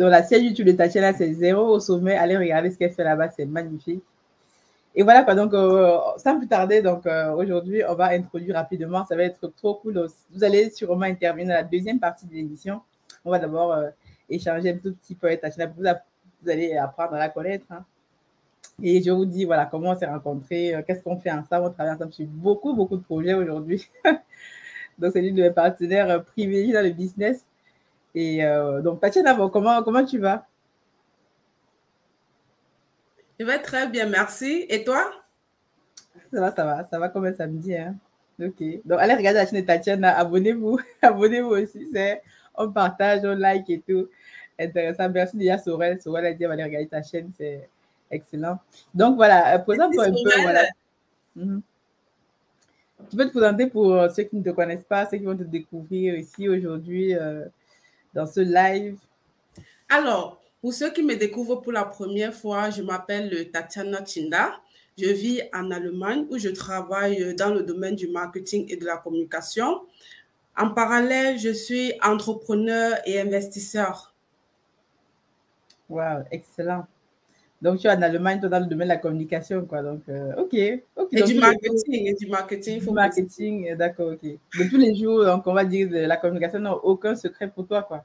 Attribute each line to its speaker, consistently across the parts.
Speaker 1: Donc, la chaîne YouTube de Tatiana, c'est zéro au sommet. Allez regarder ce qu'elle fait là-bas, c'est magnifique. Et voilà quoi, donc sans plus tarder, donc aujourd'hui, on va introduire rapidement, ça va être trop cool. Vous allez sûrement intervenir dans la deuxième partie de l'émission. On va d'abord échanger un tout petit peu avec Tatiana, vous allez apprendre à la connaître. Hein. Et je vous dis, voilà, comment on s'est rencontrés, qu'est-ce qu'on fait ensemble, on travaille ensemble sur beaucoup de projets aujourd'hui. Donc, c'est l'une de mes partenaires privilégiés dans le business. Et donc, Tatiana, bon, comment tu vas?
Speaker 2: Je vais très bien, merci. Et toi?
Speaker 1: Ça va comme un samedi. Hein. Ok. Donc, allez regarder la chaîne de Tatiana, abonnez-vous. Abonnez-vous aussi. On partage, on like et tout. Intéressant. Merci déjà, Sorel. Sorel a dit, allez regarder ta chaîne. C'est excellent. Donc, voilà. Présente-toi un peu. Voilà. Tu peux te présenter pour ceux qui ne te connaissent pas, ceux qui vont te découvrir ici aujourd'hui dans ce live.
Speaker 2: Alors, pour ceux qui me découvrent pour la première fois, je m'appelle Tatiana Chinda. Je vis en Allemagne où je travaille dans le domaine du marketing et de la communication. En parallèle, je suis entrepreneur et investisseur.
Speaker 1: Wow, excellent. Donc, tu es en Allemagne, toi, dans le domaine de la communication, quoi. Donc, ok.
Speaker 2: Et
Speaker 1: donc,
Speaker 2: du marketing, et du marketing, il faut
Speaker 1: marketing, d'accord, ok. De tous les jours, donc, on va dire, de la communication n'a aucun secret pour toi, quoi.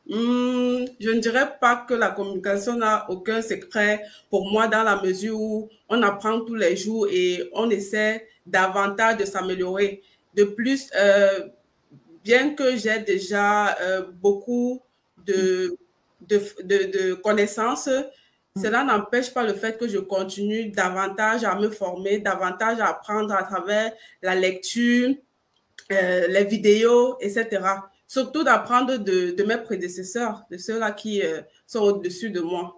Speaker 2: Je ne dirais pas que la communication n'a aucun secret pour moi dans la mesure où on apprend tous les jours et on essaie davantage de s'améliorer. De plus, bien que j'ai déjà beaucoup de connaissances, cela n'empêche pas le fait que je continue davantage à me former, davantage à apprendre à travers la lecture, les vidéos, etc. Surtout d'apprendre de mes prédécesseurs, de ceux-là qui sont au-dessus de moi.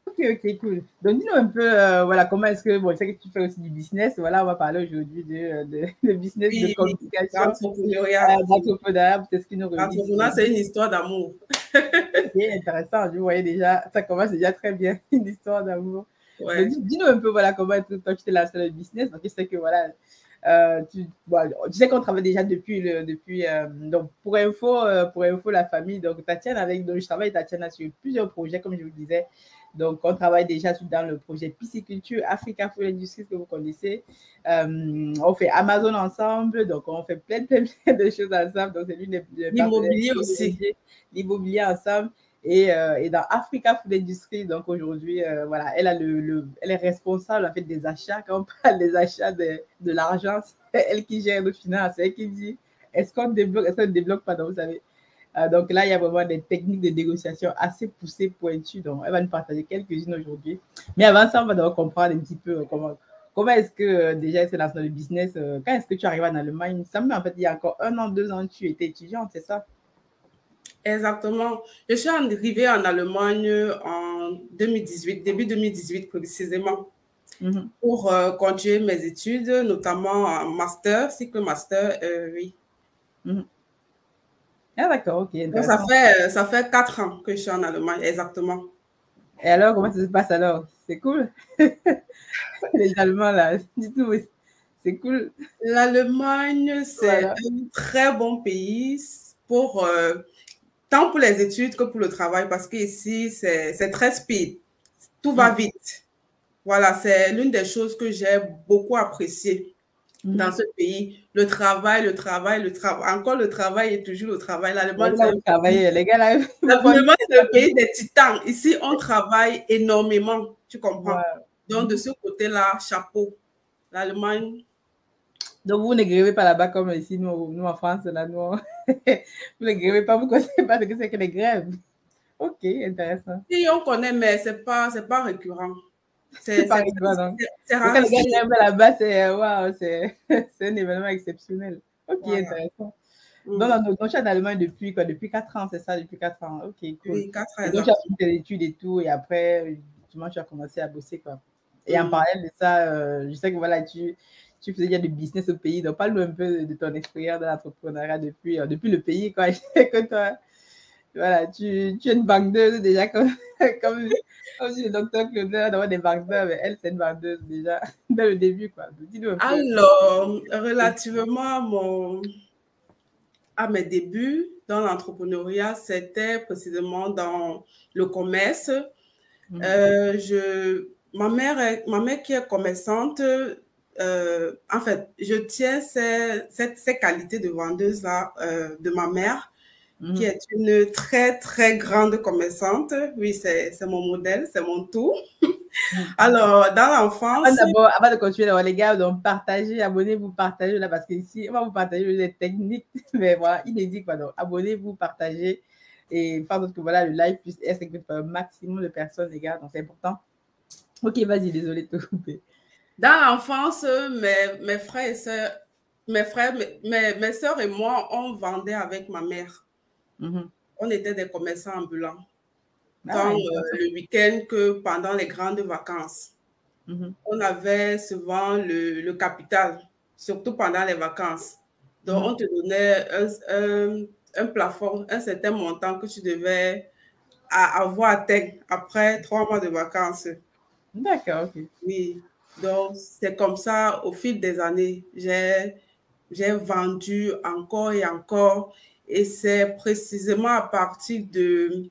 Speaker 1: Ok, cool. Donc, dis-nous un peu, voilà, comment est-ce que, bon, je sais que tu fais aussi du business. Voilà, on va parler aujourd'hui de business, de communication.
Speaker 2: L'entrepreneuriat,
Speaker 1: c'est ce qui nous relie.
Speaker 2: L'entrepreneuriat, c'est une histoire d'amour.
Speaker 1: Ok, intéressant. Je voyais déjà, ça commence déjà très bien, une histoire d'amour.
Speaker 2: Ouais.
Speaker 1: Dis-nous un peu, voilà, comment toi, tu t'es lancé dans le business, parce que je sais que, voilà, tu sais qu'on travaille déjà depuis donc pour info, la famille, donc Tatiana, donc je travaille avec Tatiana sur plusieurs projets, comme je vous disais. Donc, on travaille déjà dans le projet Pisciculture, Africa Food Industries, que vous connaissez. On fait Amazon ensemble, donc on fait plein de choses ensemble. Donc, c'est l'une des
Speaker 2: l'immobilier aussi.
Speaker 1: L'immobilier ensemble. Et dans Africa Food Industries, donc aujourd'hui, voilà, elle est responsable en fait des achats. Quand on parle des achats de l'argent, c'est elle qui gère nos finances, c'est elle qui dit est-ce qu'on débloque, est-ce qu'on ne débloque pas, donc vous savez. Donc là, il y a vraiment des techniques de négociation assez poussées, pointues. Donc, elle va nous partager quelques-unes aujourd'hui. Mais avant ça, on va d'abord comprendre un petit peu comment est-ce que déjà c'est dans le business. Quand est-ce que tu arrives en Allemagne? Ça me met en fait, il y a encore 1 an, 2 ans, tu étais étudiante, c'est ça?
Speaker 2: Exactement. Je suis arrivée en Allemagne en 2018, début 2018 précisément, pour continuer mes études, notamment en master, cycle master, oui.
Speaker 1: Ah d'accord, ok.
Speaker 2: Donc ça fait 4 ans que je suis en Allemagne, exactement.
Speaker 1: Et alors, comment ça se passe alors? C'est cool? Les Allemands là, du tout, c'est cool.
Speaker 2: L'Allemagne, c'est un très bon pays pour tant pour les études que pour le travail, parce qu'ici, c'est très speed. Tout va vite. Voilà, c'est l'une des choses que j'ai beaucoup appréciées dans ce pays. Le travail. Encore le travail et toujours le travail. L'Allemagne, c'est le pays des titans. Ici, on travaille énormément, tu comprends? Wow. Donc, de ce côté-là, chapeau. L'Allemagne.
Speaker 1: Donc, vous ne grévez pas là-bas comme ici, nous en France, là, nous, vous ne grévez pas, vous ne connaissez pas ce que c'est que les grèves. Ok, intéressant.
Speaker 2: Si, on connaît, mais ce n'est pas récurrent.
Speaker 1: C'est pas récurrent, donc. Quand les gars grèvent là-bas, c'est wow, c'est un événement exceptionnel. Ok, voilà. Intéressant. Donc, tu es en Allemagne depuis quoi? Depuis 4 ans, c'est ça? Depuis 4 ans. Ok, cool.
Speaker 2: Oui, 4 ans.
Speaker 1: Et donc, tu as fait tes études et tout, et après, tu as commencé à bosser, quoi. Et en parallèle de ça, je sais que voilà, tu faisais déjà du business au pays. Donc, parle-nous un peu de ton expérience de l'entrepreneuriat depuis le pays, quoi. Que toi, voilà, tu es une vendeuse déjà, comme le docteur Claudel d'avoir des vendeurs, mais elle, c'est une vendeuse déjà dès le début, quoi.
Speaker 2: Alors, relativement à mes débuts dans l'entrepreneuriat, c'était précisément dans le commerce. Ma mère qui est commerçante, en fait, je tiens ces qualités de vendeuse-là de ma mère, qui est une très, très grande commerçante. Oui, c'est mon modèle, c'est mon tout. Alors, dans l'enfance...
Speaker 1: Avant de continuer, les gars, donc partagez, abonnez-vous, partagez là, parce qu'ici, on va vous partager les techniques, mais voilà, inédit, quoi. Donc, abonnez-vous, partagez, et faire en sorte que voilà, le live puisse être un maximum de personnes, les gars, donc c'est important. Ok, vas-y, désolé de te couper.
Speaker 2: Dans l'enfance, mes frères et sœurs, mes sœurs et moi, on vendait avec ma mère. On était des commerçants ambulants. Tant le week-end que pendant les grandes vacances. On avait souvent le capital, surtout pendant les vacances. Donc, on te donnait un plafond, un certain montant que tu devais avoir atteint après 3 mois de vacances.
Speaker 1: D'accord, ok.
Speaker 2: Oui, donc c'est comme ça, au fil des années, j'ai vendu encore et encore. Et c'est précisément à partir de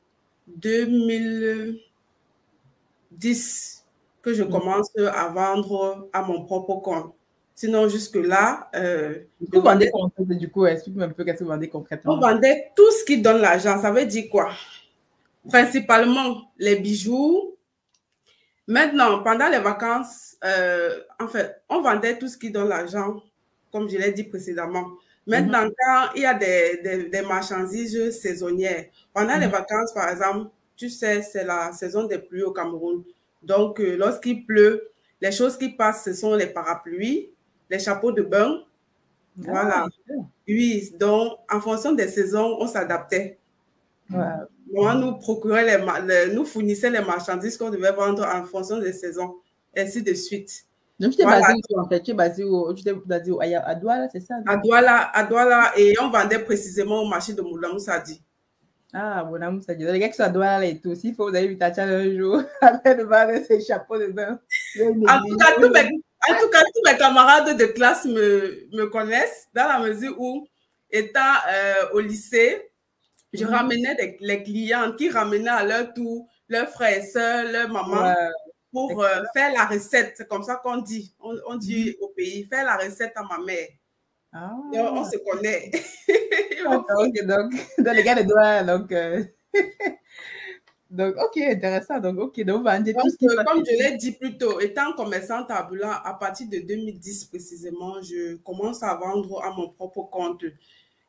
Speaker 2: 2010 que je commence à vendre à mon propre compte. Sinon, jusque-là...
Speaker 1: Vous vendez concrètement, du coup, explique-moi un peu qu'est-ce que vous vendez concrètement.
Speaker 2: On vendait tout ce qui donne l'argent. Ça veut dire quoi? Principalement les bijoux. Maintenant, pendant les vacances, en fait, on vendait tout ce qui donne l'argent, comme je l'ai dit précédemment. Maintenant, quand il y a des marchandises saisonnières, pendant les vacances, par exemple, tu sais, c'est la saison des pluies au Cameroun. Donc, lorsqu'il pleut, les choses qui passent, ce sont les parapluies, les chapeaux de bain. Voilà. Oui, donc, en fonction des saisons, on s'adaptait. Moi, nous fournissait les marchandises qu'on devait vendre en fonction des saisons, ainsi de suite.
Speaker 1: Donc, tu t'es basé où, en fait? Tu t'es basé à Douala, c'est ça?
Speaker 2: À Douala, et on vendait précisément au marché de Moula-Moussadi.
Speaker 1: Ah, Moula-Moussadi. Les gars qui sont à Douala, là, et tout, s'il faut, vous allez Vitacha un jour, après de vendre ces chapeaux de bain.
Speaker 2: En tout cas, tous mes camarades de classe me connaissent, dans la mesure où, étant au lycée, je ramenais les clients qui ramenaient à leur tour leurs frères et sœurs, leur maman, pour faire la recette. C'est comme ça qu'on dit. On dit au pays, faire la recette à ma mère. Donc, on se connaît.
Speaker 1: Donc, les gars de Douala, donc... Donc, ok, intéressant. Donc, ok, donc, tout ce qui
Speaker 2: comme je l'ai dit plus tôt, étant commerçante ambulant, à partir de 2010 précisément, je commence à vendre à mon propre compte.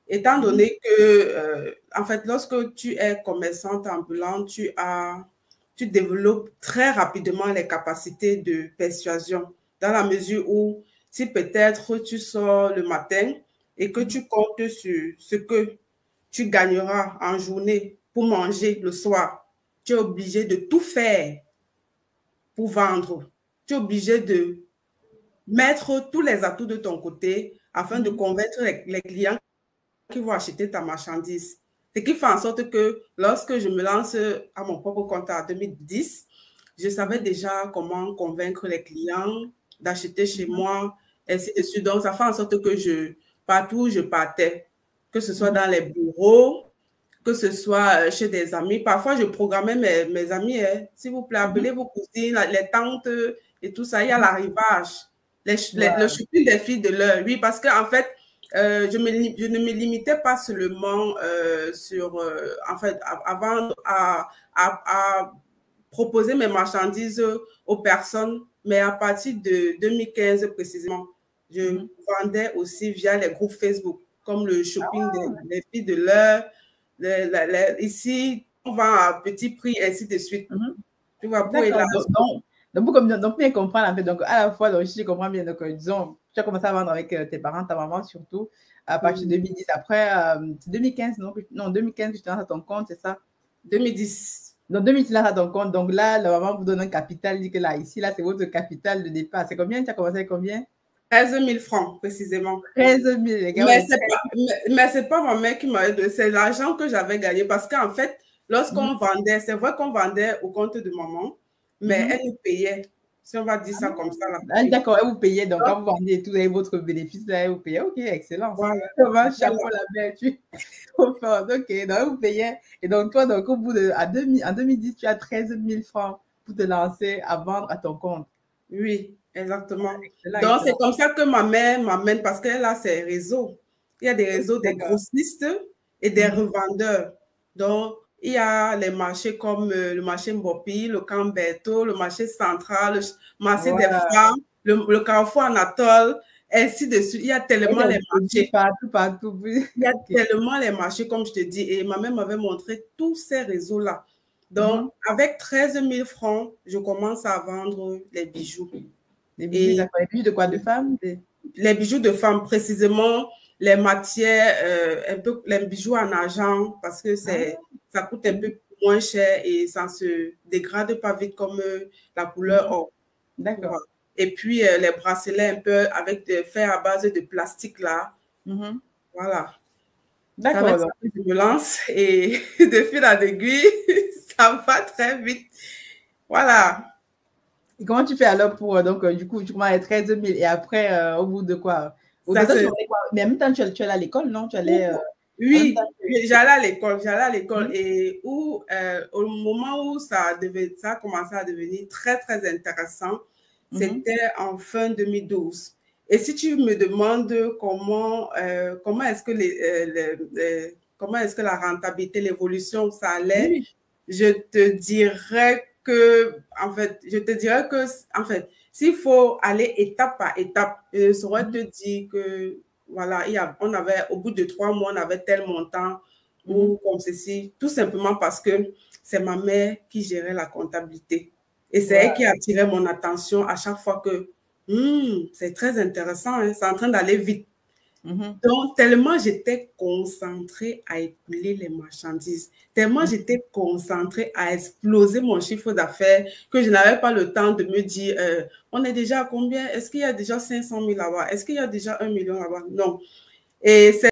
Speaker 2: Étant donné que, en fait, lorsque tu es commerçante ambulante, tu développes très rapidement les capacités de persuasion, dans la mesure où, si peut-être tu sors le matin et que tu comptes sur ce que tu gagneras en journée pour manger le soir, tu es obligé de tout faire pour vendre. Tu es obligé de mettre tous les atouts de ton côté afin de convaincre les clients qui vont acheter ta marchandise. Ce qui fait en sorte que lorsque je me lance à mon propre compte en 2010, je savais déjà comment convaincre les clients d'acheter chez moi, ainsi de suite. Donc, ça fait en sorte que partout où je partais, que ce soit dans les bureaux, que ce soit chez des amis. Parfois, je programmais mes amis, s'il vous plaît, appelez vos cousines, les tantes et tout ça. Il y a l'arrivage, le shopping des filles de l'heure. Oui, parce qu'en fait, je ne me limitais pas seulement à proposer mes marchandises aux personnes, mais à partir de 2015 précisément, je vendais aussi via les groupes Facebook, comme le shopping des filles de l'heure. Ici, on vend à petit prix, ainsi de suite. Tu vois, pour
Speaker 1: donc, bien comprendre, en fait, donc, à la fois, donc, si je comprends bien, donc, disons, tu as commencé à vendre avec tes parents, ta maman surtout, à partir de 2010. Après, 2015, non, 2015, tu te lances à ton compte, c'est ça?
Speaker 2: 2010.
Speaker 1: Donc, 2010, tu lances à ton compte. Donc là, la maman vous donne un capital, dit que là, ici, là, c'est votre capital de départ. C'est combien? Tu as commencé avec combien?
Speaker 2: 13 000 francs, précisément.
Speaker 1: 13 000, les gars.
Speaker 2: Mais ce n'est pas ma mère qui m'a donné, c'est l'argent que j'avais gagné. Parce qu'en fait, lorsqu'on vendait, c'est vrai qu'on vendait au compte de maman, mais elle nous payait Si on va dire ça comme ça. Là.
Speaker 1: Ah, d'accord, vous payez, donc quand vous vendez et tout, vous avez votre bénéfice, là, vous payez. Ok, excellent.
Speaker 2: Voilà.
Speaker 1: Chapeau la main, tu ok, donc vous payez. Et donc toi, donc, au bout de, en 2010, tu as 13 000 francs pour te lancer à vendre à ton compte.
Speaker 2: Oui, exactement.
Speaker 1: Excellent,
Speaker 2: Donc, c'est
Speaker 1: excellent.
Speaker 2: comme ça que ma mère m'amène, parce qu'elle a ses réseaux. Il y a des réseaux des grossistes et des revendeurs. Donc, il y a les marchés comme le marché Mbopi, le Camberto, le marché central, le marché des femmes, le Carrefour Anatole, ainsi de suite. Il y a tellement les marchés.
Speaker 1: Partout.
Speaker 2: Il y a tellement les marchés, comme je te dis. Et ma mère m'avait montré tous ces réseaux-là. Donc, avec 13 000 francs, je commence à vendre les bijoux.
Speaker 1: Les bijoux, d'accord. Les bijoux de quoi? De femmes?
Speaker 2: Les bijoux de femmes, précisément les matières, un peu les bijoux en argent, parce que ça coûte un peu moins cher et ça ne se dégrade pas vite comme la couleur or.
Speaker 1: D'accord.
Speaker 2: Et puis, les bracelets un peu avec des fer à base de plastique là. Voilà. D'accord. Je me lance et de fil en aiguille, ça va très vite. Voilà.
Speaker 1: Et comment tu fais alors pour, donc, du coup, tu commences à 13 000 et après, au bout de quoi? Mais en même temps, tu allais à l'école, non? Tu allais,
Speaker 2: oui, j'allais à l'école et au moment où ça a commencé à devenir très, très intéressant, c'était en fin 2012. Et si tu me demandes comment est-ce que comment est-ce que la rentabilité, l'évolution, ça allait, je te dirais que, en fait, s'il faut aller étape par étape, je saurais te dire que, voilà, on avait, au bout de 3 mois, on avait tel montant ou comme ceci, tout simplement parce que c'est ma mère qui gérait la comptabilité. Et c'est elle qui attirait mon attention à chaque fois que c'est très intéressant, hein, c'est en train d'aller vite. Donc, tellement j'étais concentrée à écouler les marchandises, tellement j'étais concentrée à exploser mon chiffre d'affaires que je n'avais pas le temps de me dire, on est déjà à combien? Est-ce qu'il y a déjà 500 000 là-bas? Est-ce qu'il y a déjà 1 million là-bas? Non. Et c'est